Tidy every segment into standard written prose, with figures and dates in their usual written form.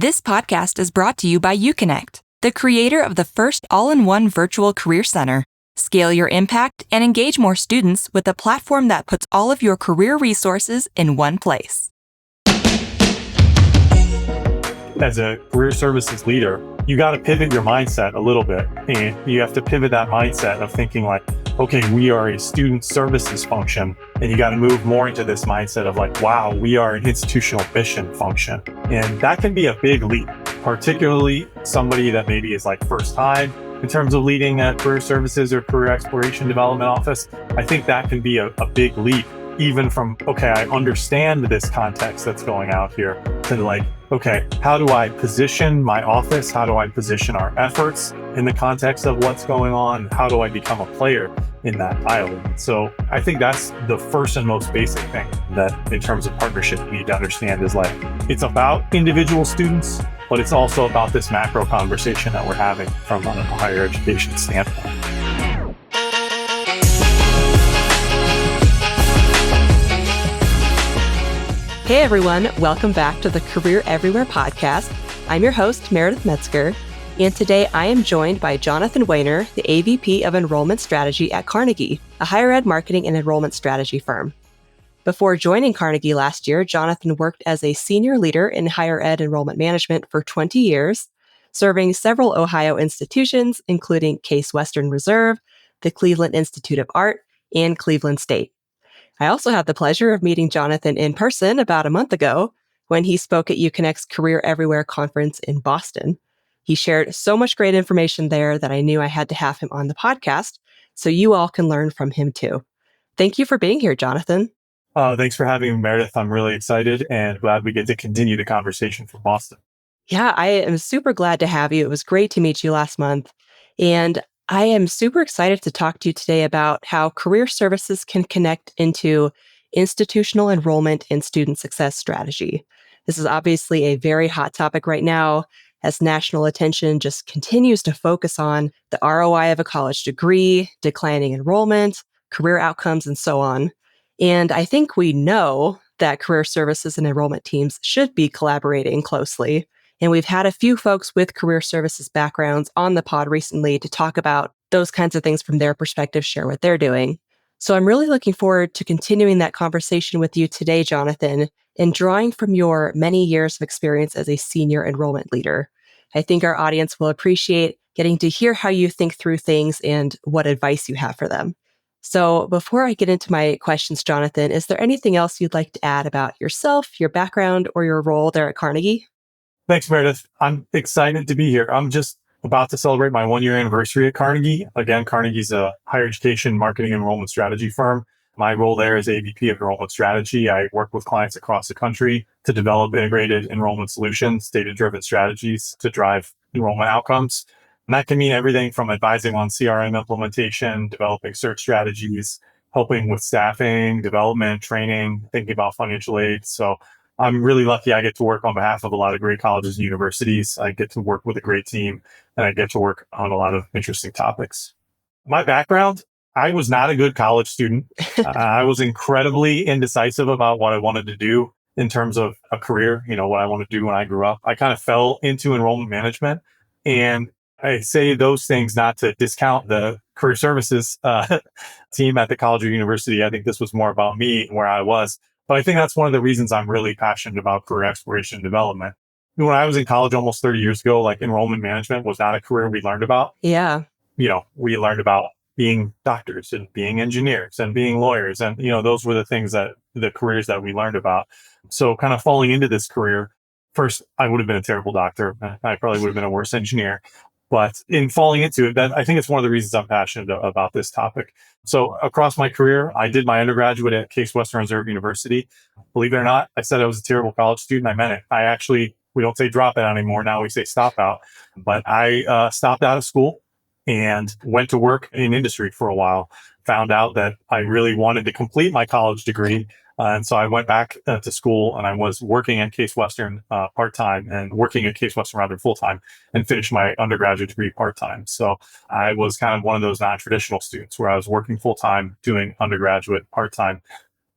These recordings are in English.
This podcast is brought to you by UConnect, the creator of the first all-in-one virtual career center. Scale your impact and engage more students with a platform that puts all of your career resources in one place. As a career services leader, you got to pivot your mindset a little bit. And you have to pivot that mindset of thinking like, okay, we are a student services function. And you got to move more into this mindset of like, wow, we are an institutional mission function. And that can be a big leap, particularly somebody that maybe is like first time in terms of leading a career services or career exploration development office. I think that can be a big leap, even from, okay, I understand this context that's going out here, to like, okay, how do I position my office? How do I position our efforts in the context of what's going on? How do I become a player in that island? So I think that's the first and most basic thing that in terms of partnership we need to understand is like, it's about individual students, but it's also about this macro conversation that we're having from a higher education standpoint. Hey everyone, welcome back to the Career Everywhere podcast. I'm your host, Meredith Metzger, and today I am joined by Jonathan Wehner, the AVP of Enrollment Strategy at Carnegie, a higher ed marketing and enrollment strategy firm. Before joining Carnegie last year, Jonathan worked as a senior leader in higher ed enrollment management for 20 years, serving several Ohio institutions, including Case Western Reserve, the Cleveland Institute of Art, and Cleveland State. I also had the pleasure of meeting Jonathan in person about a month ago when he spoke at UConnect's Career Everywhere conference in Boston. He shared so much great information there that I knew I had to have him on the podcast, so you all can learn from him too. Thank you for being here, Jonathan. Thanks for having me, Meredith. I'm really excited and glad we get to continue the conversation from Boston. Yeah, I am super glad to have you. It was great to meet you last month. And I am super excited to talk to you today about how career services can connect into institutional enrollment and student success strategy. This is obviously a very hot topic right now as national attention just continues to focus on the ROI of a college degree, declining enrollment, career outcomes, and so on. And I think we know that career services and enrollment teams should be collaborating closely. And we've had a few folks with career services backgrounds on the pod recently to talk about those kinds of things from their perspective, share what they're doing. So I'm really looking forward to continuing that conversation with you today, Jonathan, and drawing from your many years of experience as a senior enrollment leader. I think our audience will appreciate getting to hear how you think through things and what advice you have for them. So before I get into my questions, Jonathan, is there anything else you'd like to add about yourself, your background, or your role there at Carnegie? Thanks, Meredith. I'm excited to be here. I'm just about to celebrate my 1-year anniversary at Carnegie. Again, Carnegie's a higher education marketing and enrollment strategy firm. My role there is AVP of enrollment strategy. I work with clients across the country to develop integrated enrollment solutions, data-driven strategies to drive enrollment outcomes. And that can mean everything from advising on CRM implementation, developing search strategies, helping with staffing, development, training, thinking about financial aid. So I'm really lucky I get to work on behalf of a lot of great colleges and universities. I get to work with a great team, and I get to work on a lot of interesting topics. My background, I was not a good college student. I was incredibly indecisive about what I wanted to do in terms of a career, what I wanted to do when I grew up. I kind of fell into enrollment management, and I say those things not to discount the career services team at the college or university. I think this was more about me and where I was. But I think that's one of the reasons I'm really passionate about career exploration and development. When I was in college almost 30 years ago, like enrollment management was not a career we learned about. Yeah. We learned about being doctors and being engineers and being lawyers. And, those were the careers that we learned about. So kind of falling into this career, first, I would have been a terrible doctor. I probably would have been a worse engineer. But in falling into it, I think it's one of the reasons I'm passionate about this topic. So across my career, I did my undergraduate at Case Western Reserve University. Believe it or not, I said I was a terrible college student. I meant it. We don't say drop out anymore. Now we say stop out. But I stopped out of school and went to work in industry for a while. Found out that I really wanted to complete my college degree. And so I went back to school and I was working at Case Western part-time and working at Case Western rather full-time and finished my undergraduate degree part-time. So I was kind of one of those non-traditional students where I was working full-time, doing undergraduate part-time,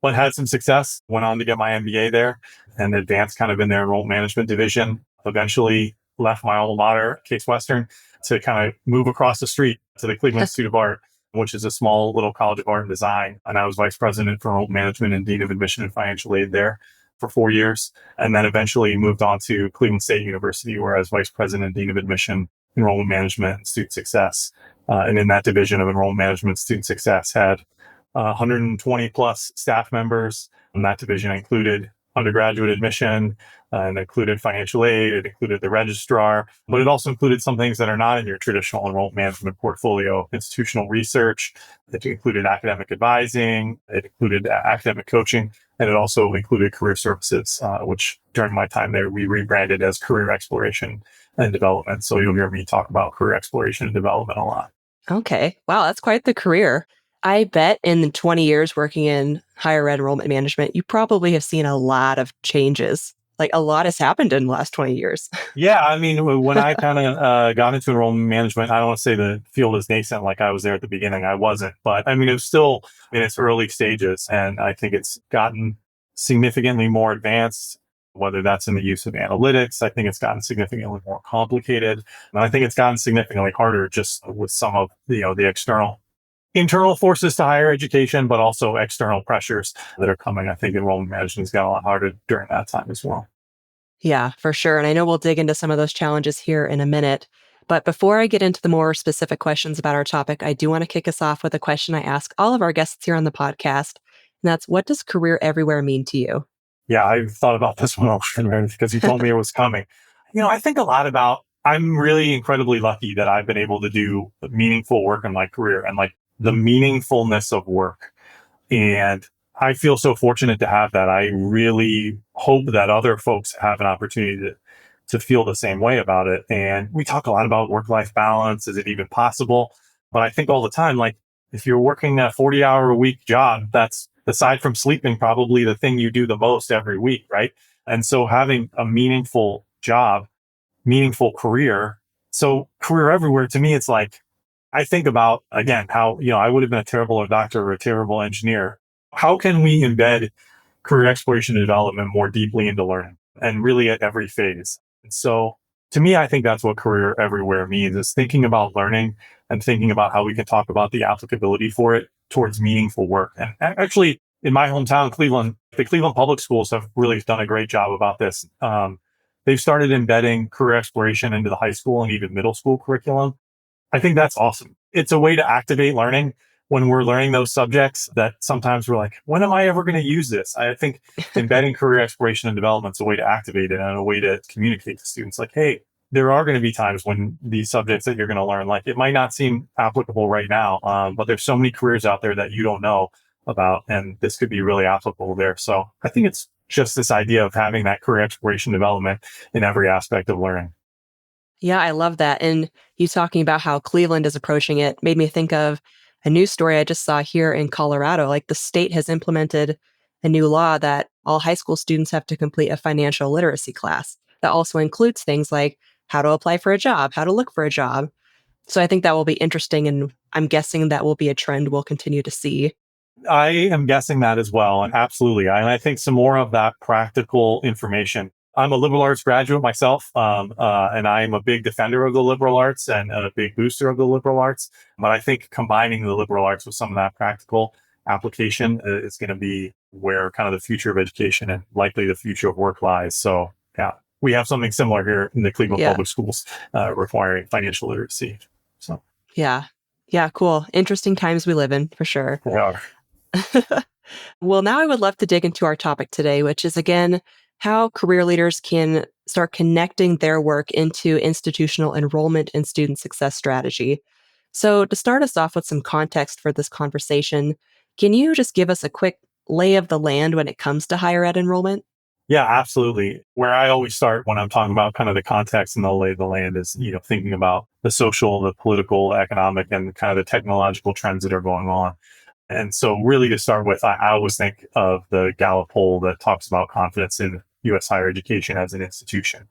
but had some success, went on to get my MBA there and advanced kind of in their enrollment management division. Eventually left my alma mater, Case Western, to kind of move across the street to the Cleveland Institute of Art, which is a small little college of art and design. And I was vice president for enrollment management and dean of admission and financial aid there for 4 years. And then eventually moved on to Cleveland State University, where I was vice president and dean of admission, enrollment management, and student success. And in that division of enrollment management, student success had 120 plus staff members. And that division included undergraduate admission, and included financial aid, it included the registrar, but it also included some things that are not in your traditional enrollment management portfolio: institutional research, it included academic advising, it included academic coaching, and it also included career services, which during my time there, we rebranded as career exploration and development. So you'll hear me talk about career exploration and development a lot. Okay. Wow, that's quite the career. I bet in the 20 years working in higher ed enrollment management, you probably have seen a lot of changes. Like a lot has happened in the last 20 years. Yeah, I mean, when I kind of got into enrollment management, I don't want to say the field is nascent like I was there at the beginning. I wasn't, but I mean, it was still in its early stages. And I think it's gotten significantly more advanced, whether that's in the use of analytics. I think it's gotten significantly more complicated. And I think it's gotten significantly harder just with some of the internal forces to higher education, but also external pressures that are coming. I think enrollment management has got a lot harder during that time as well. Yeah, for sure. And I know we'll dig into some of those challenges here in a minute. But before I get into the more specific questions about our topic, I do want to kick us off with a question I ask all of our guests here on the podcast. And that's, what does career everywhere mean to you? Yeah, I've thought about this one often, Meredith, because you told me it was coming. I think a lot about, I'm really incredibly lucky that I've been able to do meaningful work in my career, and like the meaningfulness of work. And I feel so fortunate to have that. I really hope that other folks have an opportunity to feel the same way about it. And we talk a lot about work-life balance. Is it even possible? But I think all the time, like if you're working a 40-hour-a-week job, that's, aside from sleeping, probably the thing you do the most every week, right? And so having a meaningful job, meaningful career. So career everywhere, to me, it's like, I think about, again, how, I would have been a terrible doctor or a terrible engineer. How can we embed career exploration and development more deeply into learning, and really at every phase? And so to me, I think that's what career everywhere means, is thinking about learning and thinking about how we can talk about the applicability for it towards meaningful work. And actually, in my hometown, Cleveland, the Cleveland public schools have really done a great job about this. They've started embedding career exploration into the high school and even middle school curriculum. I think that's awesome. It's a way to activate learning when we're learning those subjects that sometimes we're like, when am I ever going to use this? I think embedding career exploration and development is a way to activate it and a way to communicate to students like, hey, there are going to be times when these subjects that you're going to learn, like it might not seem applicable right now, but there's so many careers out there that you don't know about, and this could be really applicable there. So I think it's just this idea of having that career exploration development in every aspect of learning. Yeah, I love that. And you talking about how Cleveland is approaching it made me think of a news story I just saw here in Colorado. Like the state has implemented a new law that all high school students have to complete a financial literacy class that also includes things like how to apply for a job, how to look for a job. So I think that will be interesting. And I'm guessing that will be a trend we'll continue to see. I am guessing that as well. And absolutely. And I think some more of that practical information. I'm a liberal arts graduate myself, and I'm a big defender of the liberal arts and a big booster of the liberal arts. But I think combining the liberal arts with some of that practical application is going to be where kind of the future of education and likely the future of work lies. So, yeah, we have something similar here in the Cleveland Public Schools requiring financial literacy. So, yeah. Yeah, cool. Interesting times we live in, for sure. yeah. Well, now I would love to dig into our topic today, which is, again, how career leaders can start connecting their work into institutional enrollment and student success strategy. So, to start us off with some context for this conversation, can you just give us a quick lay of the land when it comes to higher ed enrollment? Yeah, absolutely. Where I always start when I'm talking about kind of the context and the lay of the land is, thinking about the social, the political, economic, and kind of the technological trends that are going on. And so really to start with, I always think of the Gallup poll that talks about confidence in U.S. higher education as an institution.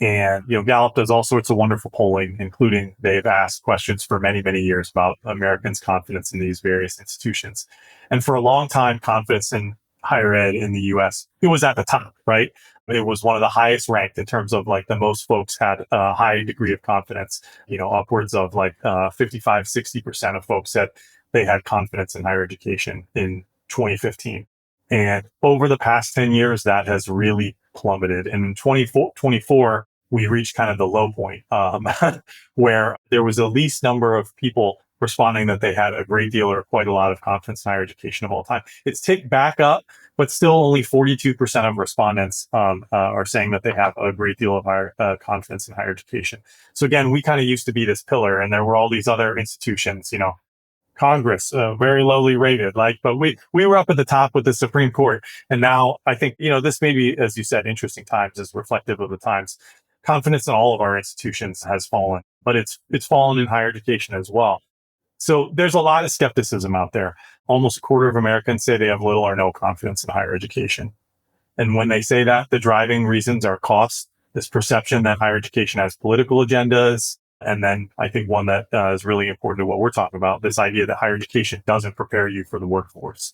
And, Gallup does all sorts of wonderful polling, including they've asked questions for many, many years about Americans' confidence in these various institutions. And for a long time, confidence in higher ed in the US, it was at the top, right? It was one of the highest ranked in terms of like the most folks had a high degree of confidence, upwards of like 55, 60% of folks said they had confidence in higher education in 2015. And over the past 10 years, that has really plummeted. And in 2024, we reached kind of the low point where there was the least number of people responding that they had a great deal or quite a lot of confidence in higher education of all time. It's ticked back up, but still only 42% of respondents are saying that they have a great deal of higher confidence in higher education. So again, we kind of used to be this pillar, and there were all these other institutions, Congress, very lowly rated, but we were up at the top with the Supreme Court. And now I think, this may be, as you said, interesting times, is reflective of the times. Confidence in all of our institutions has fallen, but it's fallen in higher education as well. So there's a lot of skepticism out there. Almost a quarter of Americans say they have little or no confidence in higher education. And when they say that, the driving reasons are cost, this perception that higher education has political agendas. And then I think one that is really important to what we're talking about, this idea that higher education doesn't prepare you for the workforce.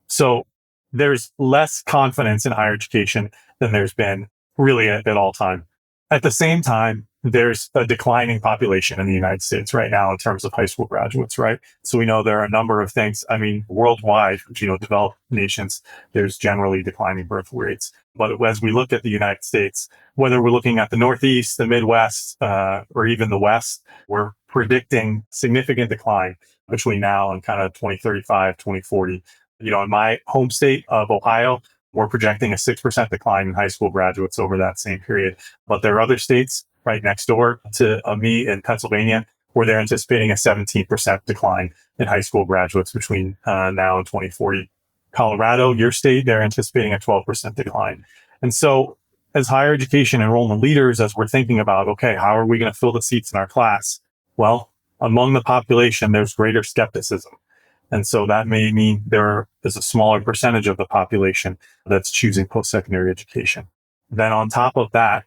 So there's less confidence in higher education than there's been really at all time. At the same time, there's a declining population in the United States right now in terms of high school graduates, right? So we know there are a number of things. I mean, worldwide, developed nations, there's generally declining birth rates. But as we look at the United States, whether we're looking at the Northeast, the Midwest, or even the West, we're predicting significant decline between now and kind of 2035, 2040. In my home state of Ohio, we're projecting a 6% decline in high school graduates over that same period. But there are other states right next door to me in Pennsylvania where they're anticipating a 17% decline in high school graduates between now and 2040. Colorado, your state, they're anticipating a 12% decline. And so as higher education enrollment leaders, as we're thinking about, okay, how are we going to fill the seats in our class? Well, among the population, there's greater skepticism. And so that may mean there is a smaller percentage of the population that's choosing post-secondary education. Then on top of that,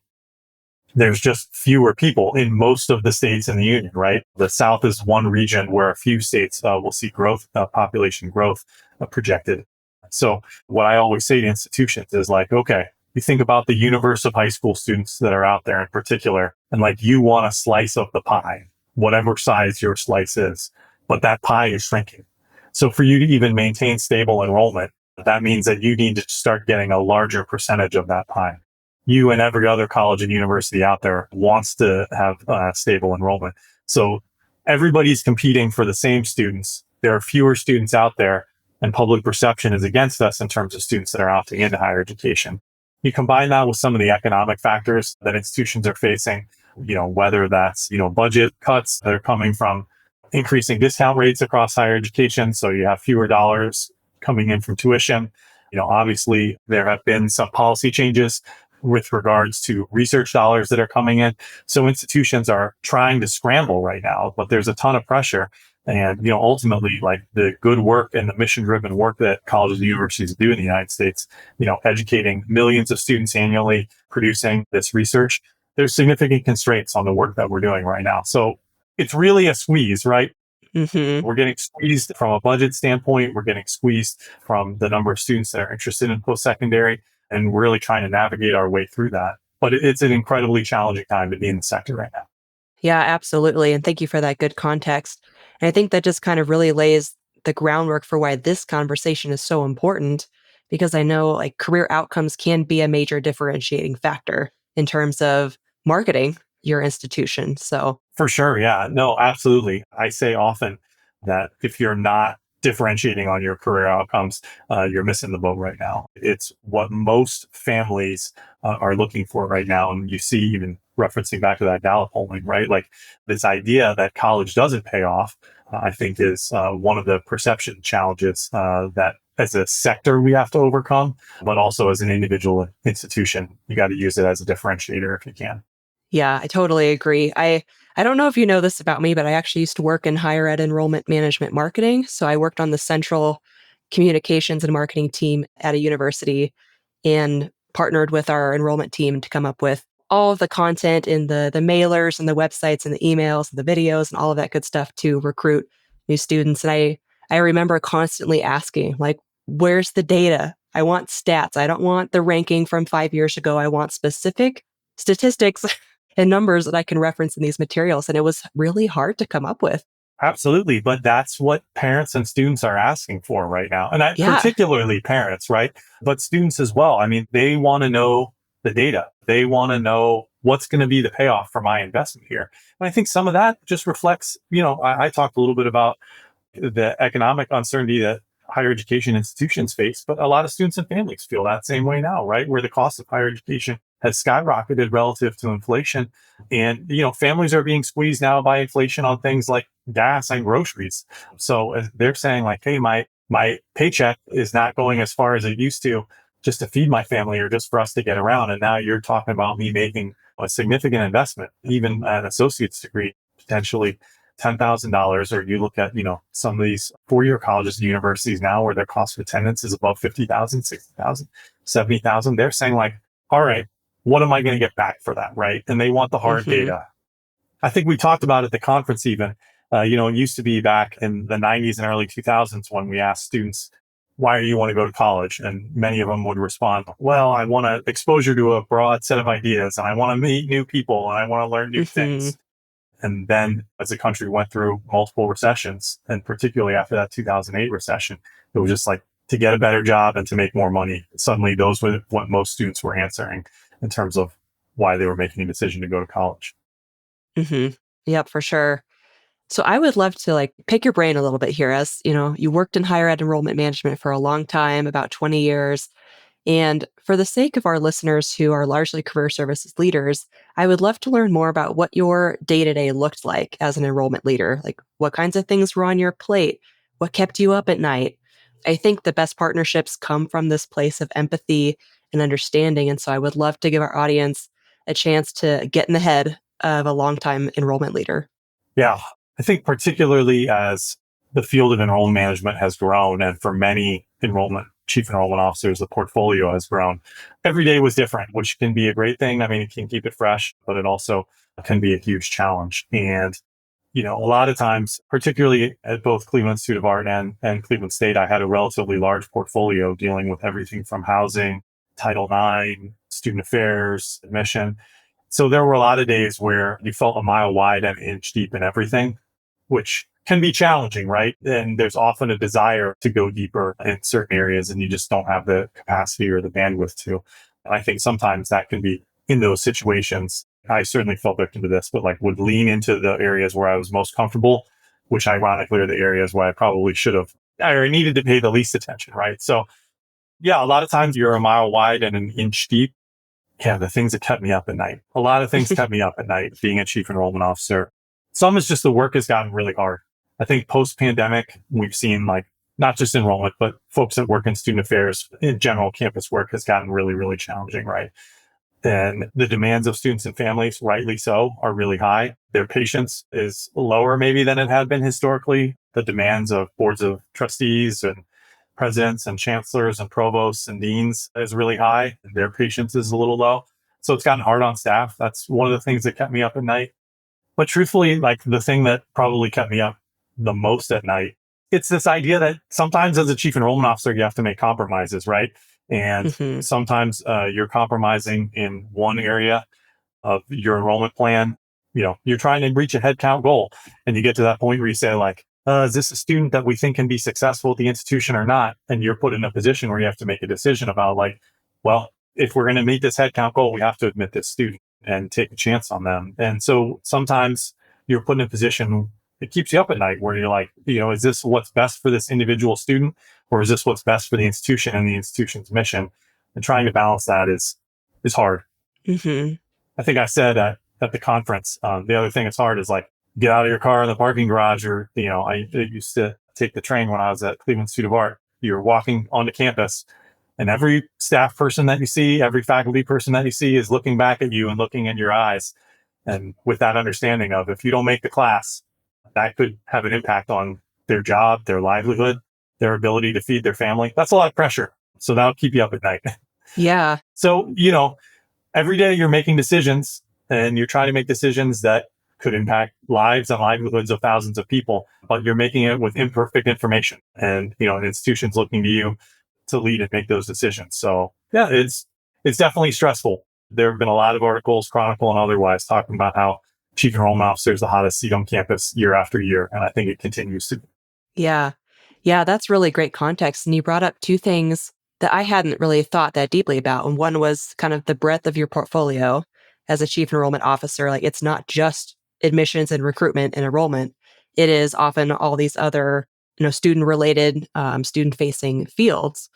there's just fewer people in most of the states in the union, right? The South is one region where a few states will see growth, population growth projected. So what I always say to institutions is like, okay, you think about the universe of high school students that are out there in particular, and like you want a slice of the pie, whatever size your slice is, but that pie is shrinking. So for you to even maintain stable enrollment, that means that you need to start getting a larger percentage of that pie. You and every other college and university out there wants to have stable enrollment. So everybody's competing for the same students. There are fewer students out there, and public perception is against us in terms of students that are opting into higher education. You combine that with some of the economic factors that institutions are facing, whether that's, budget cuts that are coming from increasing discount rates across higher education. So you have fewer dollars coming in from tuition. Obviously there have been some policy changes with regards to research dollars that are coming in. So institutions are trying to scramble right now, but there's a ton of pressure. And, ultimately, like the good work and the mission-driven work that colleges and universities do in the United States, educating millions of students annually, producing this research, there's significant constraints on the work that we're doing right now. So it's really a squeeze, right? Mm-hmm. We're getting squeezed from a budget standpoint. We're getting squeezed from the number of students that are interested in post-secondary, and we're really trying to navigate our way through that. But it's an incredibly challenging time to be in the sector right now. Yeah, absolutely. And thank you for that good context. And I think that just kind of really lays the groundwork for why this conversation is so important, because I know like career outcomes can be a major differentiating factor in terms of marketing your institution. So, For sure. Yeah. No, absolutely. I say often that if you're not differentiating on your career outcomes, you're missing the boat right now. It's what most families are looking for right now. And you see, even referencing back to that Gallup polling, right? Like this idea that college doesn't pay off, I think is one of the perception challenges that as a sector we have to overcome, but also as an individual institution, you got to use it as a differentiator if you can. yeah, I totally agree. I don't know if you know this about me, but I actually used to work in higher ed enrollment management marketing. So I worked on the central communications and marketing team at a university and partnered with our enrollment team to come up with all of the content in the mailers and the websites and the emails and the videos and all of that good stuff to recruit new students. And I remember constantly asking, like, where's the data? I want stats. I don't want the ranking from 5 years ago. I want specific statistics and numbers that I can reference in these materials. And it was really hard to come up with. Absolutely. But that's what parents and students are asking for right now. And Yeah. particularly parents, right? But students as well. I mean, they want to know the data. They want to know what's going to be the payoff for my investment here. And I think some of that just reflects, I talked a little bit about the economic uncertainty that higher education institutions face, but a lot of students and families feel that same way now, right? Where the cost of higher education has skyrocketed relative to inflation. And, families are being squeezed now by inflation on things like gas and groceries. So they're saying like, hey, my paycheck is not going as far as it used to just to feed my family or just for us to get around. And now you're talking about me making a significant investment, even an associate's degree, potentially $10,000, or you look at, some of these 4-year colleges and universities now where their cost of attendance is above 50,000, 60,000, 70,000. They're saying like, all right, what am I going to get back for that? Right. And they want the hard Hmm. data. I think we talked about at the conference even, it used to be back in the 90s and early 2000s when we asked students, why do you want to go to college? And many of them would respond, well, I want exposure to a broad set of ideas and I want to meet new people and I want to learn new Hmm. things. And then as the country went through multiple recessions, and particularly after that 2008 recession, it was just like to get a better job and to make more money. Suddenly, those were what most students were answering in terms of why they were making a decision to go to college. Hmm. Yep, for sure. So I would love to pick your brain a little bit here. As you worked in higher ed enrollment management for a long time, about 20 years. And for the sake of our listeners who are largely career services leaders, I would love to learn more about what your day to day looked like as an enrollment leader. Like what kinds of things were on your plate? What kept you up at night? I think the best partnerships come from this place of empathy and understanding. And so I would love to give our audience a chance to get in the head of a longtime enrollment leader. Yeah, I think particularly as the field of enrollment management has grown, and for many chief enrollment officers, the portfolio has grown. Every day was different, which can be a great thing. I mean, it can keep it fresh, but it also can be a huge challenge. And a lot of times, particularly at both Cleveland Institute of Art and Cleveland State, I had a relatively large portfolio dealing with everything from housing, Title IX, student affairs, admission. So there were a lot of days where you felt a mile wide and an inch deep in everything, which can be challenging, right? And there's often a desire to go deeper in certain areas, and you just don't have the capacity or the bandwidth to. And I think sometimes that can be in those situations. I certainly fell victim to this, but like would lean into the areas where I was most comfortable, which ironically are the areas where I probably should have or needed to pay the least attention, right? So yeah, a lot of times you're a mile wide and an inch deep. Yeah, the things that kept me up at night. A lot of things kept me up at night being a chief enrollment officer. Some is just the work has gotten really hard. I think post pandemic, we've seen like not just enrollment, but folks that work in student affairs in general, campus work has gotten really, really challenging, right? And the demands of students and families, rightly so, are really high. Their patience is lower maybe than it had been historically. The demands of boards of trustees and presidents and chancellors and provosts and deans is really high. Their patience is a little low. So it's gotten hard on staff. That's one of the things that kept me up at night. But truthfully, like the thing that probably kept me up the most at night, it's this idea that sometimes as a chief enrollment officer, you have to make compromises, right? And Hmm. sometimes you're compromising in one area of your enrollment plan. You're trying to reach a headcount goal, and you get to that point where you say, like, is this a student that we think can be successful at the institution or not? And you're put in a position where you have to make a decision about, like, well, if we're going to meet this headcount goal, we have to admit this student and take a chance on them. And so sometimes you're put in a position it keeps you up at night where you're like, is this what's best for this individual student, or is this what's best for the institution and the institution's mission? And trying to balance that is hard. Hmm. I think I said at the conference, the other thing that's hard is like get out of your car in the parking garage, or I used to take the train when I was at Cleveland Institute of Art. You're walking onto campus, and every staff person that you see, every faculty person that you see, is looking back at you and looking in your eyes, and with that understanding of if you don't make the class, that could have an impact on their job, their livelihood, their ability to feed their family. That's a lot of pressure. So that'll keep you up at night. Yeah. So every day you're making decisions, and you're trying to make decisions that could impact lives and livelihoods of thousands of people, but you're making it with imperfect information. And, an institution's looking to you to lead and make those decisions. So yeah, it's definitely stressful. There have been a lot of articles, Chronicle and otherwise, talking about how chief enrollment officer is the hottest seat on campus year after year. And I think it continues to be. Yeah. Yeah, that's really great context. And you brought up two things that I hadn't really thought that deeply about. And one was kind of the breadth of your portfolio as a chief enrollment officer. Like it's not just admissions and recruitment and enrollment. It is often all these other, student related, student facing fields.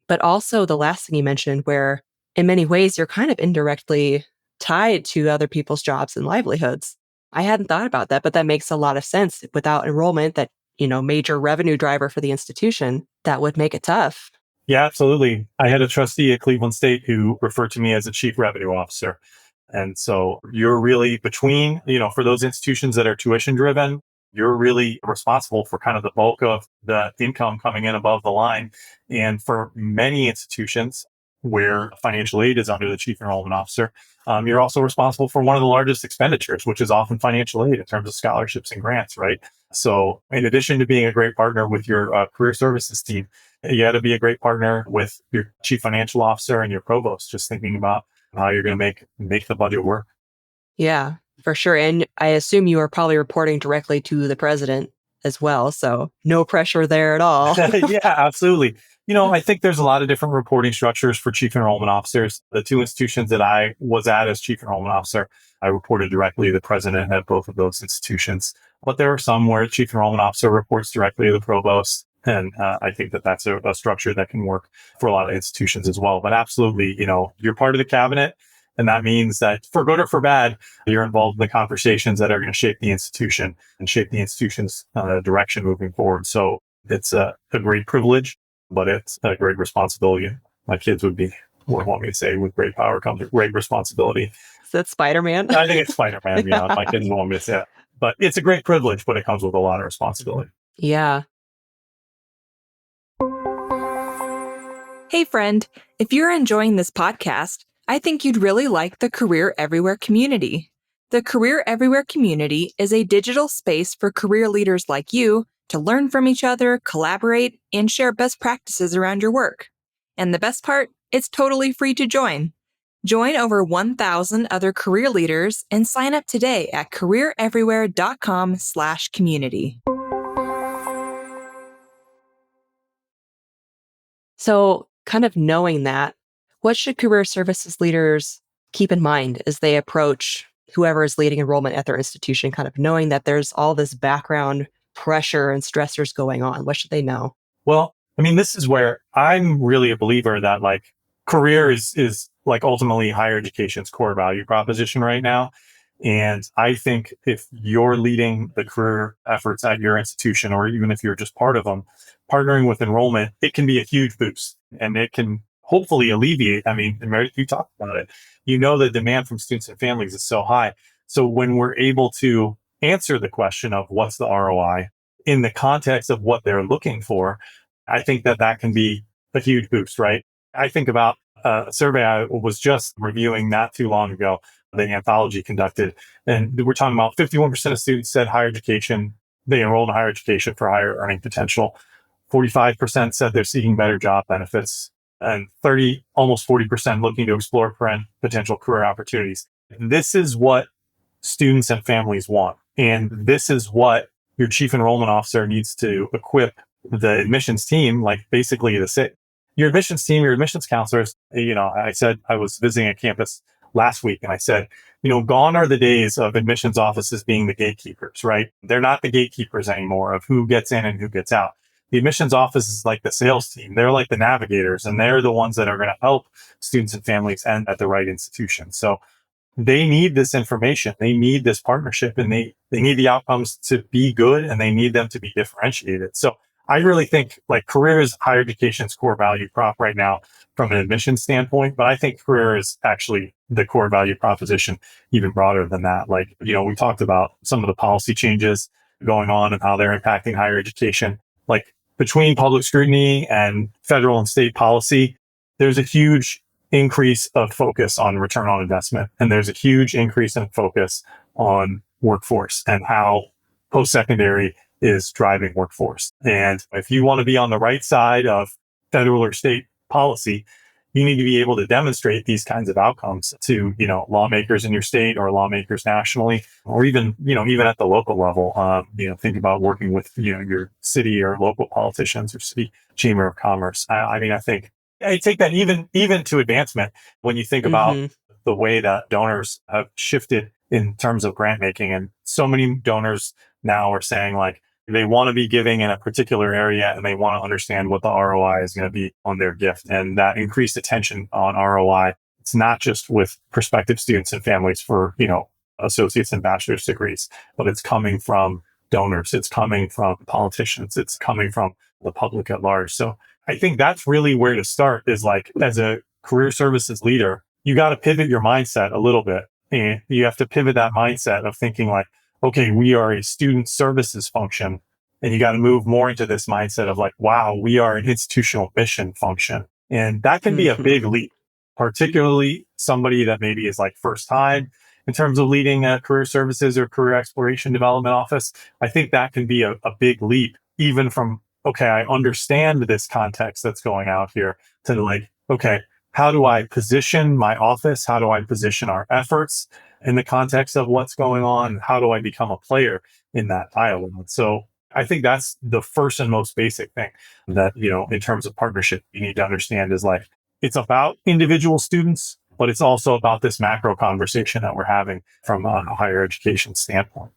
But also the last thing you mentioned, where in many ways you're kind of indirectly tied to other people's jobs and livelihoods. I hadn't thought about that, but that makes a lot of sense. Without enrollment, that, major revenue driver for the institution, that would make it tough. Yeah, absolutely. I had a trustee at Cleveland State who referred to me as a chief revenue officer. And so you're really between, for those institutions that are tuition driven, you're really responsible for kind of the bulk of the income coming in above the line. And for many institutions where financial aid is under the chief enrollment officer, you're also responsible for one of the largest expenditures, which is often financial aid in terms of scholarships and grants, right? So in addition to being a great partner with your career services team, you got to be a great partner with your chief financial officer and your provost, just thinking about how you're going to make the budget work. Yeah, for sure. And I assume you are probably reporting directly to the president as well. So no pressure there at all. Yeah, absolutely. I think there's a lot of different reporting structures for chief enrollment officers. The two institutions that I was at as chief enrollment officer, I reported directly to the president at both of those institutions. But there are some where the chief enrollment officer reports directly to the provost. And I think that that's a structure that can work for a lot of institutions as well. But absolutely, you're part of the cabinet. And that means that for good or for bad, you're involved in the conversations that are going to shape the institution and shape the institution's direction moving forward. So it's a great privilege, but it's a great responsibility. My kids would want me to say, with great power comes great responsibility. Is that Spider-Man? I think it's Spider-Man. My kids want me to say that. But it's a great privilege, but it comes with a lot of responsibility. Yeah. Hey, friend, if you're enjoying this podcast, I think you'd really like the Career Everywhere community. The Career Everywhere community is a digital space for career leaders like you to learn from each other, collaborate, and share best practices around your work. And the best part, it's totally free to join. Join over 1,000 other career leaders and sign up today at careereverywhere.com/community. So, kind of knowing that, what should career services leaders keep in mind as they approach whoever is leading enrollment at their institution, kind of knowing that there's all this background pressure and stressors going on? What should they know? Well, this is where I'm really a believer that career is like ultimately higher education's core value proposition right now. And I think if you're leading the career efforts at your institution, or even if you're just part of them, partnering with enrollment, it can be a huge boost and it can hopefully alleviate. And Meredith, you talked about it. The demand from students and families is so high. So when we're able to answer the question of what's the ROI in the context of what they're looking for, I think that can be a huge boost, right? I think about a survey I was just reviewing not too long ago, the anthology conducted, and we're talking about 51% of students said higher education, they enrolled in higher education for higher earning potential. 45% said they're seeking better job benefits, and almost 40% looking to explore potential career opportunities. This is what students and families want. And this is what your chief enrollment officer needs to equip the admissions team, basically to say, your admissions team, your admissions counselors. I said, I was visiting a campus last week and I said, gone are the days of admissions offices being the gatekeepers, right? They're not the gatekeepers anymore of who gets in and who gets out. The admissions office is like the sales team. They're like the navigators, and they're the ones that are going to help students and families end at the right institution. So they need this information. They need this partnership, and they need the outcomes to be good, and they need them to be differentiated. So I really think career is higher education's core value prop right now from an admission standpoint, but I think career is actually the core value proposition even broader than that. We talked about some of the policy changes going on and how they're impacting higher education. Between public scrutiny and federal and state policy, there's a huge increase of focus on return on investment. And there's a huge increase in focus on workforce and how post-secondary is driving workforce. And if you want to be on the right side of federal or state policy, you need to be able to demonstrate these kinds of outcomes to, lawmakers in your state or lawmakers nationally, or even, even at the local level. Think about working with, your city or local politicians or city chamber of commerce. I mean, I think I take that even to advancement when you think about Hmm. the way that donors have shifted in terms of grant making. And so many donors now are saying like, they want to be giving in a particular area and they want to understand what the ROI is going to be on their gift. And that increased attention on ROI, it's not just with prospective students and families for, associates and bachelor's degrees, but it's coming from donors. It's coming from politicians. It's coming from the public at large. So I think that's really where to start is like, as a career services leader, you got to pivot your mindset a little bit. And you have to pivot that mindset of thinking like, okay, we are a student services function. And you got to move more into this mindset of like, wow, we are an institutional mission function. And that can be a Hmm. big leap, particularly somebody that maybe is like first time in terms of leading a career services or career exploration development office. I think that can be a big leap, even from, okay, I understand this context that's going out here to like, okay, how do I position my office? How do I position our efforts in the context of what's going on? How do I become a player in that dialogue? So I think that's the first and most basic thing that, in terms of partnership, you need to understand is like, it's about individual students, but it's also about this macro conversation that we're having from a higher education standpoint.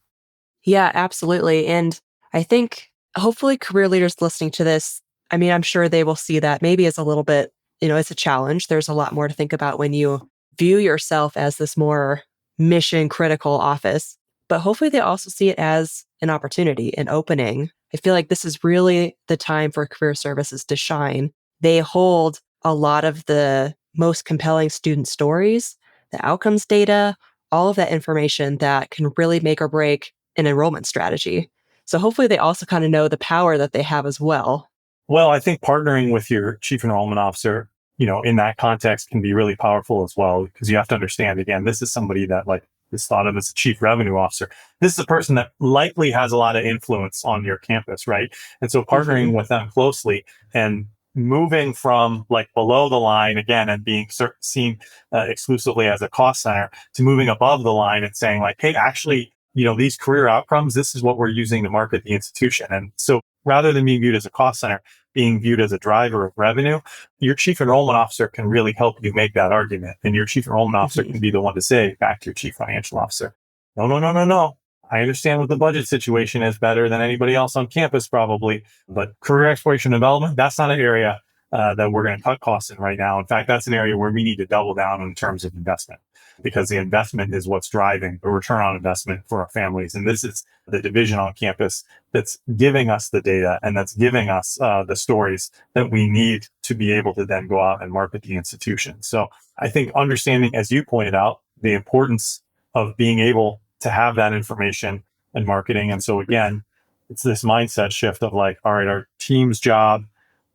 Yeah, absolutely. And I think hopefully career leaders listening to this, I mean, I'm sure they will see that maybe as a little bit, it's a challenge. There's a lot more to think about when you view yourself as this more mission critical office, but hopefully they also see it as an opportunity, an opening. I feel like this is really the time for career services to shine. They hold a lot of the most compelling student stories, the outcomes data, all of that information that can really make or break an enrollment strategy. So hopefully they also kind of know the power that they have as well. Well, I think partnering with your chief enrollment officer, in that context can be really powerful as well, because you have to understand, again, this is somebody that like is thought of as a chief revenue officer. This is a person that likely has a lot of influence on your campus, right? And so Hmm. partnering with them closely and moving from like below the line again and being seen exclusively as a cost center to moving above the line and saying like, hey, actually, these career outcomes, this is what we're using to market the institution. And so rather than being viewed as a cost center, being viewed as a driver of revenue, your chief enrollment officer can really help you make that argument. And your chief enrollment officer Hmm. can be the one to say back to your chief financial officer, no, no, no, no, no. I understand what the budget situation is better than anybody else on campus, probably, but career exploration and development, that's not an area that we're going to cut costs in right now. In fact, that's an area where we need to double down in terms of investment, because the investment is what's driving the return on investment for our families. And this is the division on campus that's giving us the data and that's giving us the stories that we need to be able to then go out and market the institution. So I think understanding, as you pointed out, the importance of being able to have that information and marketing. And so again, it's this mindset shift of like, all right, our team's job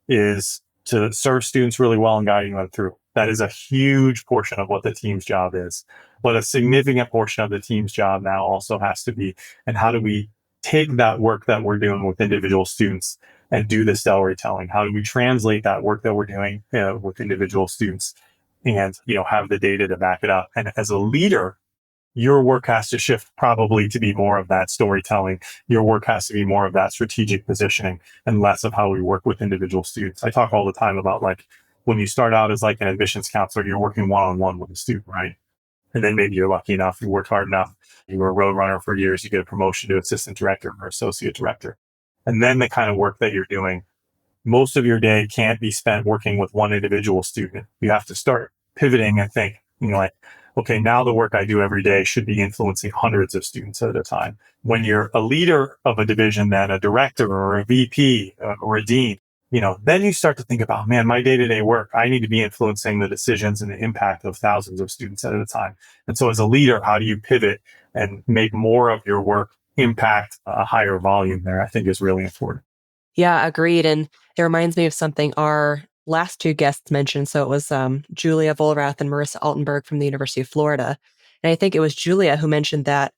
is to serve students really well and guiding them through. That is a huge portion of what the team's job is. But a significant portion of the team's job now also has to be, and how do we take that work that we're doing with individual students and do the storytelling? How do we translate that work that we're doing with individual students and, have the data to back it up? And as a leader, your work has to shift probably to be more of that storytelling. Your work has to be more of that strategic positioning and less of how we work with individual students. I talk all the time about like when you start out as like an admissions counselor, you're working one-on-one with a student, right? And then maybe you're lucky enough, you worked hard enough, you were a road runner for years, you get a promotion to assistant director or associate director. And then the kind of work that you're doing, most of your day can't be spent working with one individual student. You have to start pivoting and think, like, okay, now the work I do every day should be influencing hundreds of students at a time. When you're a leader of a division, then a director or a VP or a dean, then you start to think about, man, my day-to-day work, I need to be influencing the decisions and the impact of thousands of students at a time. And so as a leader, how do you pivot and make more of your work impact a higher volume there? I think is really important. Yeah, agreed. And it reminds me of something our last two guests mentioned. So it was Julia Volrath and Marissa Altenberg from the University of Florida. And I think it was Julia who mentioned that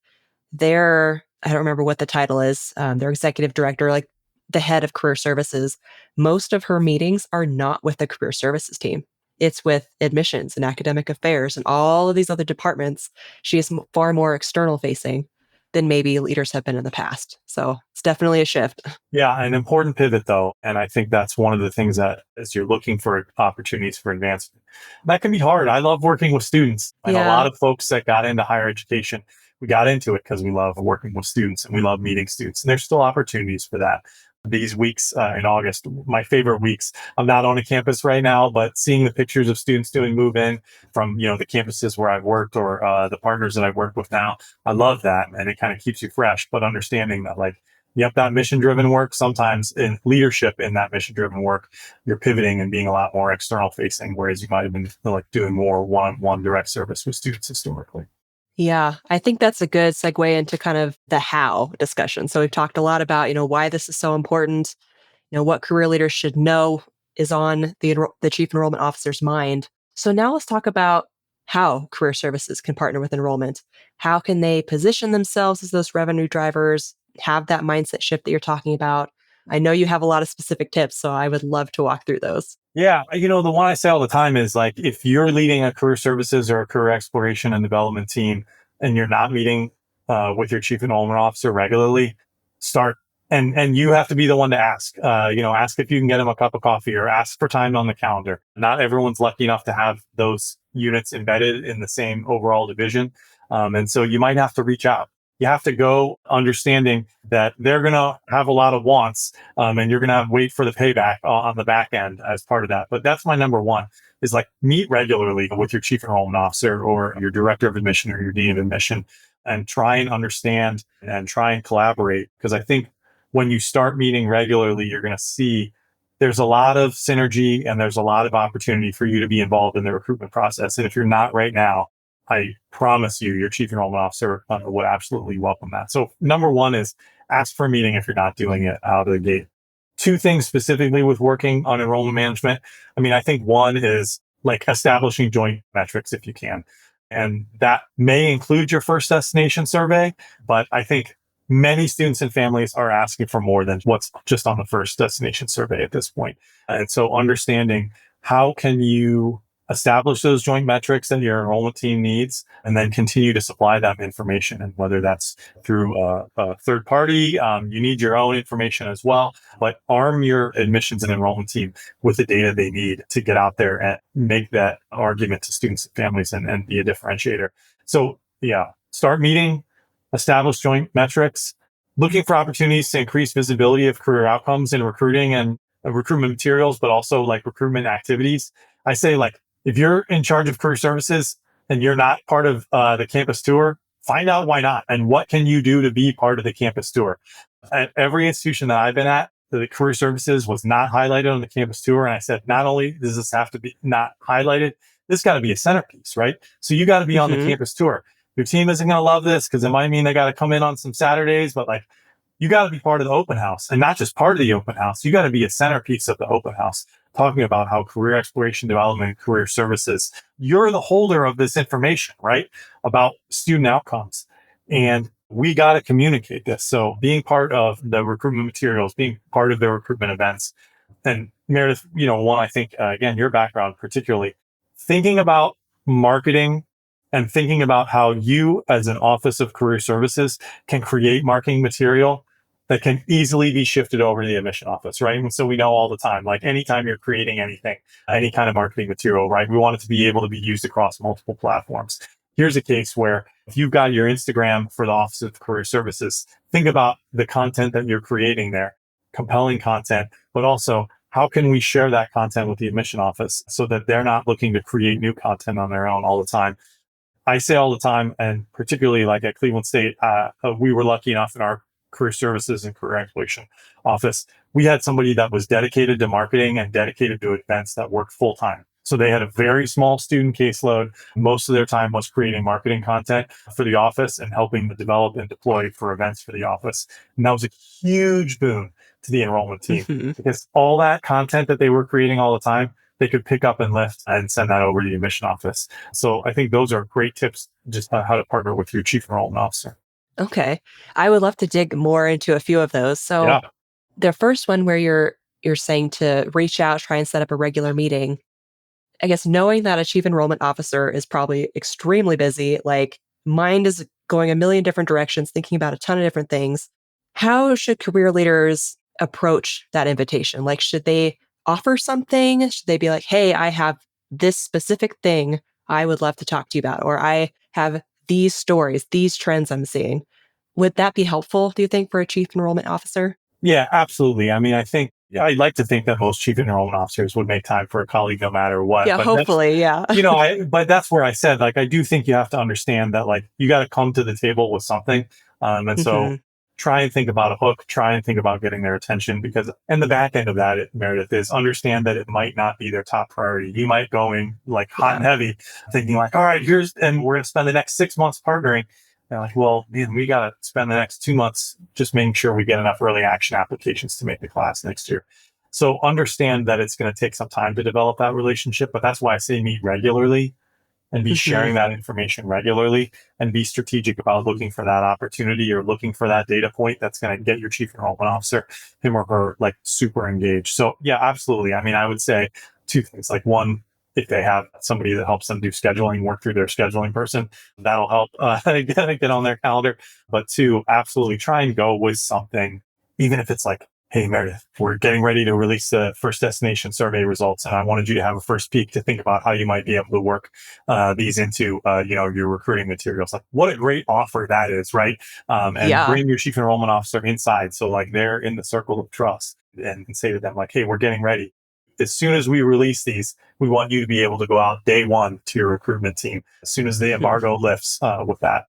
their, I don't remember what the title is, their executive director, like the head of career services, most of her meetings are not with the career services team. It's with admissions and academic affairs and all of these other departments. She is far more external facing than maybe leaders have been in the past. So it's definitely a shift. Yeah, an important pivot though. And I think that's one of the things that as you're looking for opportunities for advancement, that can be hard. I love working with students, and a lot Yeah. of folks that got into higher education, we got into it because we love working with students and we love meeting students. And there's still opportunities for that. These weeks in August, my favorite weeks. I'm not on a campus right now, but seeing the pictures of students doing move in from, the campuses where I've worked or the partners that I've worked with now, I love that. And it kind of keeps you fresh, but understanding that like, yep, that mission driven work, sometimes in leadership in that mission driven work, you're pivoting and being a lot more external facing, whereas you might have been like doing more one-on-one direct service with students historically. Yeah, I think that's a good segue into kind of the how discussion. So we've talked a lot about, why this is so important, what career leaders should know is on the chief enrollment officer's mind. So now let's talk about how career services can partner with enrollment. How can they position themselves as those revenue drivers, have that mindset shift that you're talking about? I know you have a lot of specific tips, so I would love to walk through those. Yeah, the one I say all the time is like, if you're leading a career services or a career exploration and development team and you're not meeting with your chief enrollment officer regularly, start. And you have to be the one to ask, ask if you can get them a cup of coffee or ask for time on the calendar. Not everyone's lucky enough to have those units embedded in the same overall division. And so you might have to reach out. You have to go understanding that they're going to have a lot of wants, and you're going to wait for the payback on the back end as part of that. But that's my number one is like meet regularly with your chief enrollment officer or your director of admission or your dean of admission and try and understand and try and collaborate. Because I think when you start meeting regularly, you're going to see there's a lot of synergy and there's a lot of opportunity for you to be involved in the recruitment process. And if you're not right now, I promise you, your chief enrollment officer would absolutely welcome that. So number one is ask for a meeting if you're not doing it out of the gate. Two things specifically with working on enrollment management. I mean, I think one is like establishing joint metrics if you can. And that may include your first destination survey, but I think many students and families are asking for more than what's just on the first destination survey at this point. And so understanding how can you establish those joint metrics that your enrollment team needs, and then continue to supply them information. And whether that's through a third party, you need your own information as well, but arm your admissions and enrollment team with the data they need to get out there and make that argument to students and families and be a differentiator. So yeah, start meeting, establish joint metrics, looking for opportunities to increase visibility of career outcomes in recruiting and recruitment materials, but also like recruitment activities. I say like, if you're in charge of career services and you're not part of the campus tour, find out why not and what can you do to be part of the campus tour. At every institution that I've been at, the career services was not highlighted on the campus tour. And I said, not only does this have to be not highlighted, this got to be a centerpiece, right? So you got to be on the campus tour. Your team isn't going to love this because it might mean they got to come in on some Saturdays, but like you got to be part of the open house, and not just part of the open house. You got to be a centerpiece of the open house, talking about how career exploration, development, career services, you're the holder of this information, right? About student outcomes. And we got to communicate this. So being part of the recruitment materials, being part of the recruitment events. And Meredith, one, I think, again, your background, particularly thinking about marketing and thinking about how you as an office of career services can create marketing material that can easily be shifted over to the admission office, right? And so we know all the time, like anytime you're creating anything, any kind of marketing material, right? We want it to be able to be used across multiple platforms. Here's a case where if you've got your Instagram for the Office of Career Services, think about the content that you're creating there, compelling content, but also how can we share that content with the admission office so that they're not looking to create new content on their own all the time. I say all the time, and particularly like at Cleveland State, we were lucky enough in our career services and career exploration office. We had somebody that was dedicated to marketing and dedicated to events that worked full time. So they had a very small student caseload. Most of their time was creating marketing content for the office and helping to develop and deploy for events for the office. And that was a huge boon to the enrollment team because all that content that they were creating all the time, they could pick up and lift and send that over to the admission office. So I think those are great tips just on how to partner with your chief enrollment officer. Okay. I would love to dig more into a few of those. So Yeah. the first one where you're saying to reach out, try and set up a regular meeting. I guess knowing that a chief enrollment officer is probably extremely busy, like mind is going a million different directions, thinking about a ton of different things. How should career leaders approach that invitation? Like, should they offer something? Should they be like, hey, I have this specific thing I would love to talk to you about, or I have these stories, these trends I'm seeing? Would that be helpful, do you think, for a chief enrollment officer? Yeah, absolutely. I mean, I think I'd like to think that most chief enrollment officers would make time for a colleague no matter what. Yeah, But that's, hopefully. Yeah. but that's where I said, like, I do think you have to understand that, like, you got to come to the table with something. And so Hmm. try and think about a hook, try and think about getting their attention because, and the back end of that, Meredith, is understand that it might not be their top priority. You might go in like hot Yeah. and heavy thinking like, all right, and we're going to spend the next 6 months partnering. And like, well, man, we got to spend the next 2 months just making sure we get enough early action applications to make the class next year. So understand that it's going to take some time to develop that relationship, but that's why I say meet regularly and be Hmm. sharing that information regularly and be strategic about looking for that opportunity or looking for that data point that's going to get your chief enrollment officer, him or her, like super engaged. So yeah, absolutely. I mean, I would say two things. Like one, if they have somebody that helps them do scheduling, work through their scheduling person, that'll help get on their calendar. But two, absolutely try and go with something, even if it's like, hey, Meredith, we're getting ready to release the first destination survey results. And I wanted you to have a first peek to think about how you might be able to work these into, your recruiting materials. Like what a great offer that is, right? And Yeah. bring your chief enrollment officer inside. So like they're in the circle of trust and say to them like, hey, we're getting ready. As soon as we release these, we want you to be able to go out day one to your recruitment team as soon as the Mhm. embargo lifts with that.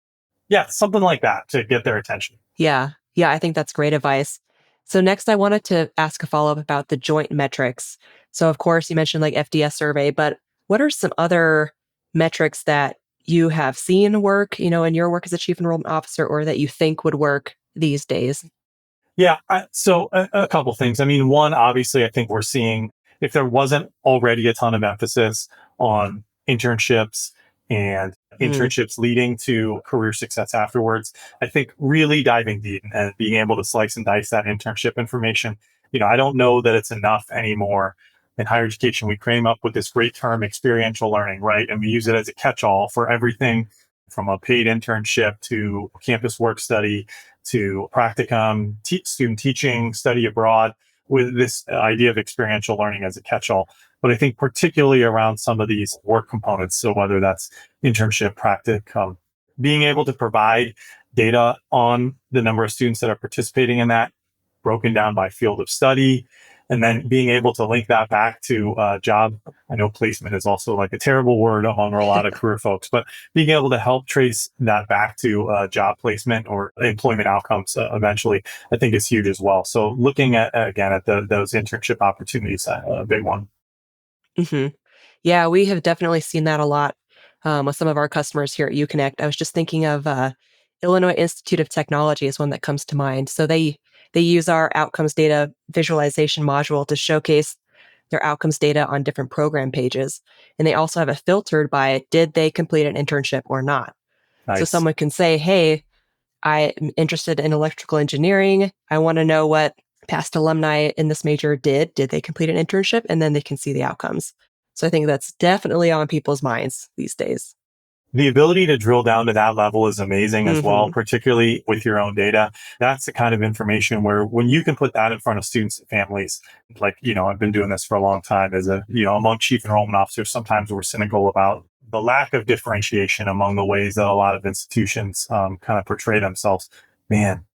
Yeah, something like that to get their attention. Yeah. Yeah. I think that's great advice. So, next, I wanted to ask a follow up about the joint metrics. So, of course, you mentioned like FDS survey, but what are some other metrics that you have seen work, in your work as a chief enrollment officer or that you think would work these days? Yeah. So a couple things. I mean, one, obviously, I think we're seeing if there wasn't already a ton of emphasis on internships and Mm, internships leading to career success afterwards, I think really diving deep and being able to slice and dice that internship information. I don't know that it's enough anymore. In higher education, we came up with this great term, experiential learning, right? And we use it as a catch all for everything from a paid internship to campus work study to practicum, student teaching, study abroad, with this idea of experiential learning as a catch-all. But I think particularly around some of these work components, so whether that's internship, practicum, being able to provide data on the number of students that are participating in that, broken down by field of study, and then being able to link that back to job. I know placement is also like a terrible word among a lot of career folks, but being able to help trace that back to job placement or employment outcomes eventually, I think is huge as well. So looking at, again, at those internship opportunities, a big one. hmm Yeah, we have definitely seen that a lot with some of our customers here at UConnect. I was just thinking of Illinois Institute of Technology is one that comes to mind. So they use our outcomes data visualization module to showcase their outcomes data on different program pages. And they also have it filtered by did they complete an internship or not. So Nice. someone can say, hey, I'm interested in electrical engineering. I want to know what past alumni in this major did. Did they complete an internship? And then they can see the outcomes. So I think that's definitely on people's minds these days. The ability to drill down to that level is amazing as well, Hmm. particularly with your own data. That's the kind of information where when you can put that in front of students and families, like, I've been doing this for a long time as among chief enrollment officers, sometimes we're cynical about the lack of differentiation among the ways that a lot of institutions kind of portray themselves. Man,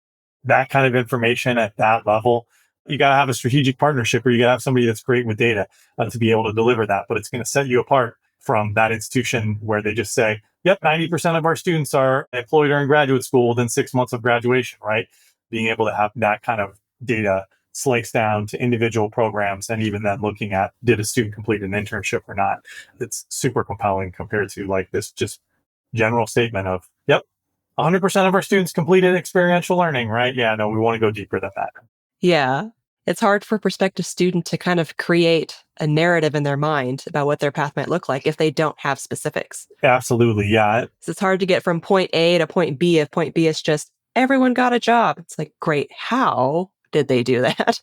that kind of information at that level, you got to have a strategic partnership or you got to have somebody that's great with data to be able to deliver that. But it's going to set you apart from that institution where they just say, yep, 90% of our students are employed or in graduate school within 6 months of graduation, right? Being able to have that kind of data sliced down to individual programs and even then looking at did a student complete an internship or not. It's super compelling compared to like this just general statement of, yep, 100% of our students completed experiential learning, right? Yeah, no, we want to go deeper than that. Yeah. It's hard for a prospective student to kind of create a narrative in their mind about what their path might look like if they don't have specifics. Absolutely. Yeah. So it's hard to get from point A to point B if point B is just everyone got a job. It's like, great. How did they do that?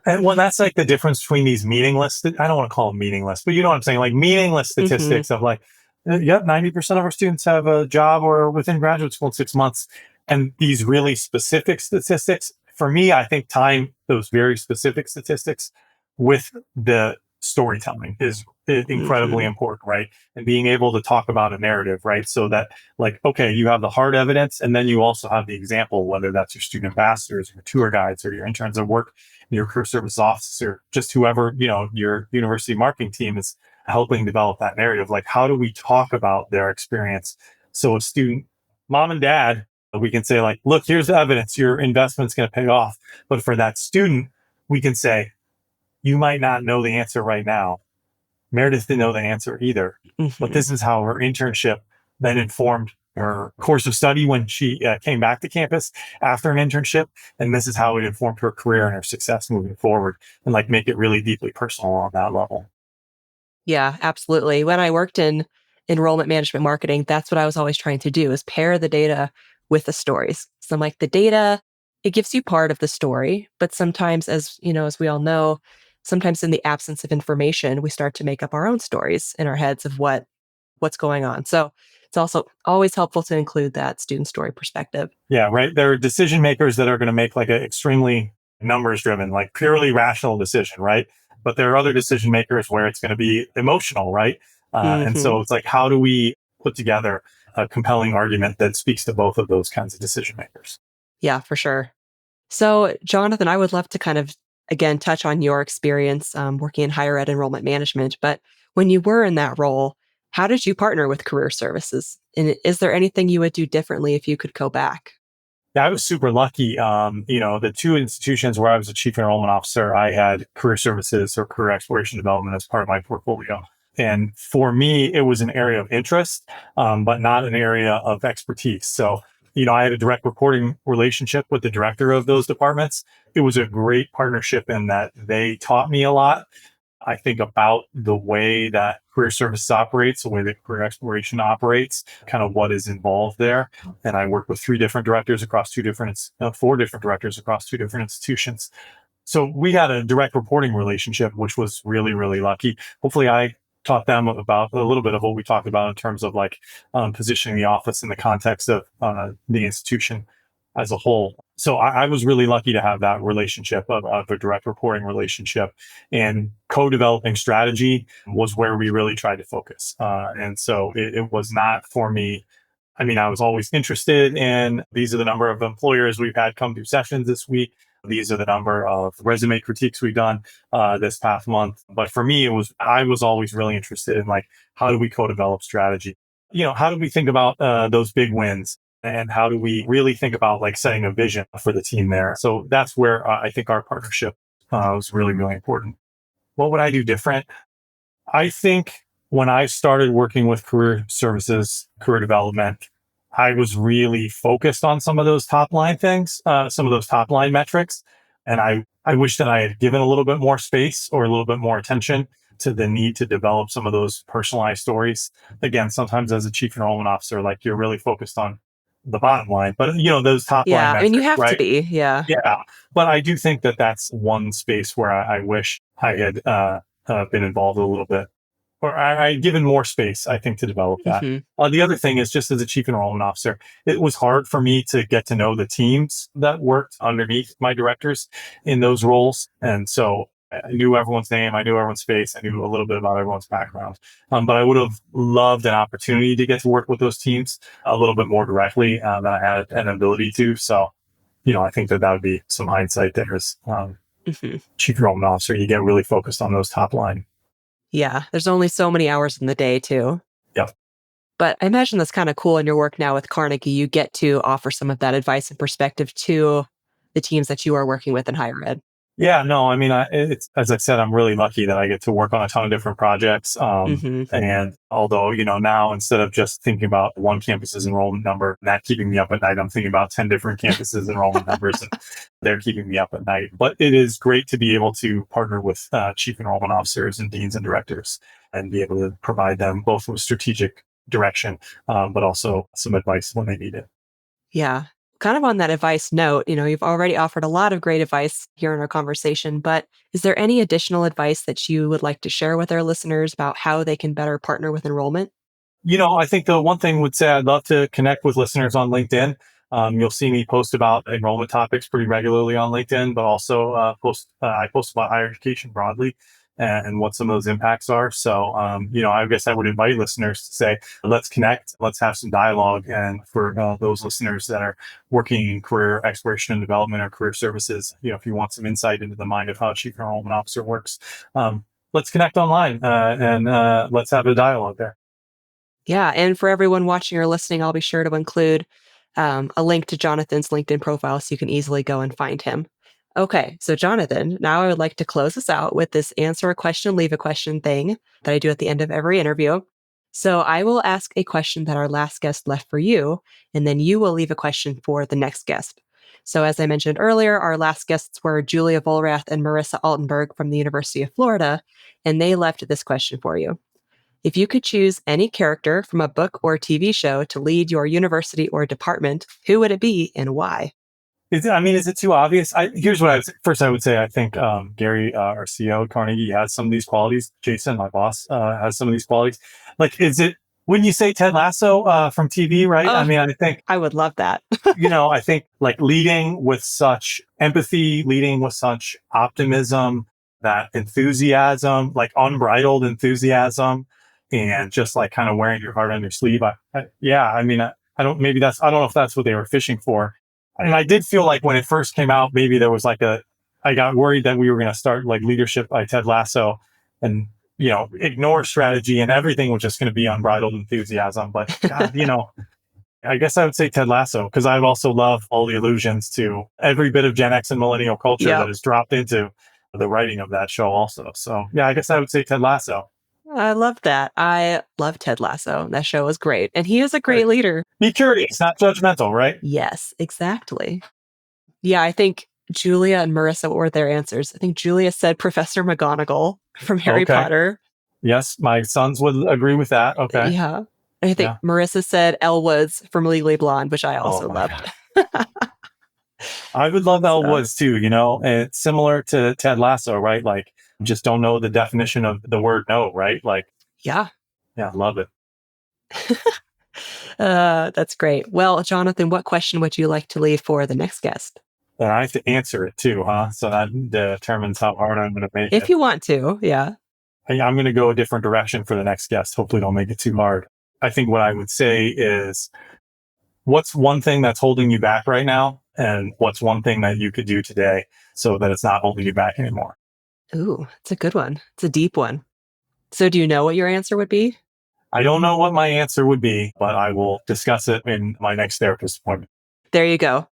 And well, that's like the difference between these meaningless, I don't want to call them meaningless, but you know what I'm saying? Like meaningless Hmm. statistics of like, yep, 90% of our students have a job or within graduate school in 6 months. And these really specific statistics, for me, I think tying those very specific statistics with the storytelling is incredibly Hmm. important, right? And being able to talk about a narrative, right? So that like, okay, you have the hard evidence and then you also have the example, whether that's your student ambassadors, your tour guides, or your interns at work, your career service officer, just whoever, your university marketing team is helping develop that narrative. Like, how do we talk about their experience? So a student, mom and dad, we can say like, look, here's the evidence, your investment's going to pay off. But for that student, we can say, you might not know the answer right now. Meredith didn't know the answer either, but Hmm. this is how her internship then informed her course of study when she came back to campus after an internship. And this is how it informed her career and her success moving forward, and like make it really deeply personal on that level. Yeah, absolutely. When I worked in enrollment management marketing, that's what I was always trying to do is pair the data with the stories. So I'm like the data, it gives you part of the story, but sometimes as we all know, sometimes in the absence of information, we start to make up our own stories in our heads of what's going on. So it's also always helpful to include that student story perspective. Yeah, right. There are decision makers that are going to make like an extremely numbers driven, like purely rational decision, right? But there are other decision makers where it's going to be emotional, right? And Hmm. so it's like, how do we put together a compelling argument that speaks to both of those kinds of decision makers? Yeah, for sure. So, Jonathan, I would love to kind of again touch on your experience working in higher ed enrollment management. But when you were in that role, how did you partner with career services? And is there anything you would do differently if you could go back? Yeah, I was super lucky. The two institutions where I was a chief enrollment officer, I had career services or career exploration development as part of my portfolio. And for me, it was an area of interest, but not an area of expertise. So, I had a direct reporting relationship with the director of those departments. It was a great partnership in that they taught me a lot. I think about the way that career services operates, the way that career exploration operates, kind of what is involved there. And I worked with four different directors across two different institutions. So we had a direct reporting relationship, which was really, really lucky. Hopefully I taught them about a little bit of what we talked about in terms of like positioning the office in the context of the institution as a whole. So I was really lucky to have that relationship of a direct reporting relationship, and co-developing strategy was where we really tried to focus. And so it was not for me. I mean, I was always interested in these are the number of employers we've had come to sessions this week. These are the number of resume critiques we've done this past month. But for me, I was always really interested in like, how do we co-develop strategy? How do we think about those big wins? And how do we really think about like setting a vision for the team there? So that's where I think our partnership was really, really important. What would I do different? I think when I started working with career services, career development, I was really focused on some of those top line things, some of those top line metrics. And I wish that I had given a little bit more space or a little bit more attention to the need to develop some of those personalized stories. Again, sometimes as a chief enrollment officer, like you're really focused on the bottom line, but those top line Yeah, I mean, you metrics, have to right? be. Yeah. Yeah. But I do think that that's one space where I wish I had been involved a little bit, or I given more space, I think, to develop that. Hmm. The other thing is just as a chief enrollment officer, it was hard for me to get to know the teams that worked underneath my directors in those roles. And so I knew everyone's name, I knew everyone's face, I knew a little bit about everyone's background. But I would have loved an opportunity to get to work with those teams a little bit more directly than I had an ability to. So, I think that would be some hindsight there as Hmm. chief enrollment officer. You get really focused on those top line. Yeah, there's only so many hours in the day, too. Yep. But I imagine that's kind of cool in your work now with Carnegie. You get to offer some of that advice and perspective to the teams that you are working with in higher ed. Yeah, no, I mean, it's as I said, I'm really lucky that I get to work on a ton of different projects. Hmm. And although, now instead of just thinking about one campus's enrollment number, that keeping me up at night, I'm thinking about 10 different campuses enrollment numbers, and they're keeping me up at night. But it is great to be able to partner with chief enrollment officers and deans and directors and be able to provide them both with strategic direction, but also some advice when they need it. Yeah. kind of on that advice note, you've already offered a lot of great advice here in our conversation, but is there any additional advice that you would like to share with our listeners about how they can better partner with enrollment? I think the one thing would say I'd love to connect with listeners on LinkedIn. You'll see me post about enrollment topics pretty regularly on LinkedIn, but also I post about higher education broadly and what some of those impacts are. So, I guess I would invite listeners to say, let's connect, let's have some dialogue. And for those listeners that are working in career exploration and development or career services, if you want some insight into the mind of how a chief enrollment officer works, let's connect online and let's have a dialogue there. Yeah. And for everyone watching or listening, I'll be sure to include a link to Jonathan's LinkedIn profile so you can easily go and find him. Okay, so Jonathan, now I would like to close us out with this answer a question, leave a question thing that I do at the end of every interview. So I will ask a question that our last guest left for you, and then you will leave a question for the next guest. So as I mentioned earlier, our last guests were Julia Vollrath and Marissa Altenberg from the University of Florida, and they left this question for you. If you could choose any character from a book or TV show to lead your university or department, who would it be and why? Is it too obvious? Here's what I would say. I think Gary, our CEO at Carnegie, has some of these qualities. Jason, my boss, has some of these qualities. Like, when you say Ted Lasso from TV, right? Oh, I think I would love that. I think like leading with such empathy, leading with such optimism, that enthusiasm, like unbridled enthusiasm, and just like kind of wearing your heart on your sleeve. I don't know if that's what they were fishing for. And I did feel like when it first came out, maybe there was I got worried that we were going to start like Leadership by Ted Lasso and, ignore strategy and everything was just going to be unbridled enthusiasm. But God, I guess I would say Ted Lasso because I also love all the allusions to every bit of Gen X and millennial culture that is dropped into the writing of that show also. So yeah, I guess I would say Ted Lasso. I love that. I love Ted Lasso. That show was great. And he is a great leader. Be curious, not judgmental, right? Yes, exactly. Yeah, I think Julia and Marissa were their answers. I think Julia said Professor McGonagall from Harry Potter. Yes, my sons would agree with that. Okay. Yeah. And I think Marissa said Elle Woods from Legally Blonde, which I also loved. I would love Elle Woods too, and it's similar to Ted Lasso, right? Like, just don't know the definition of the word no, right? Like, yeah, love it. That's great. Well, Jonathan, what question would you like to leave for the next guest? And I have to answer it too, huh? So that determines how hard I'm going to make it. If you want to, yeah. I'm going to go a different direction for the next guest. Hopefully don't make it too hard. I think what I would say is, what's one thing that's holding you back right now? And what's one thing that you could do today so that it's not holding you back anymore? Ooh, it's a good one. It's a deep one. So do you know what your answer would be? I don't know what my answer would be, but I will discuss it in my next therapist appointment. There you go.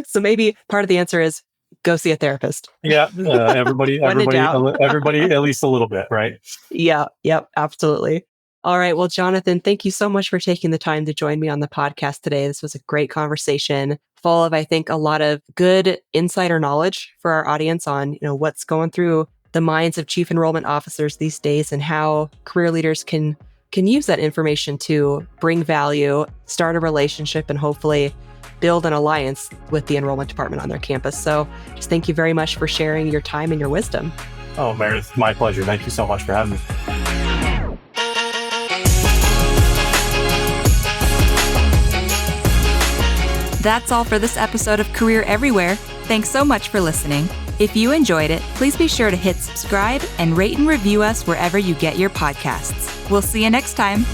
So maybe part of the answer is go see a therapist. Yeah, everybody at least a little bit, right? Yeah, yep, absolutely. All right. Well, Jonathan, thank you so much for taking the time to join me on the podcast today. This was a great conversation full of, I think, a lot of good insider knowledge for our audience on, what's going through the minds of chief enrollment officers these days and how career leaders can use that information to bring value, start a relationship, and hopefully build an alliance with the enrollment department on their campus. So just thank you very much for sharing your time and your wisdom. Oh, Meredith, my pleasure. Thank you so much for having me. That's all for this episode of Career Everywhere. Thanks so much for listening. If you enjoyed it, please be sure to hit subscribe and rate and review us wherever you get your podcasts. We'll see you next time.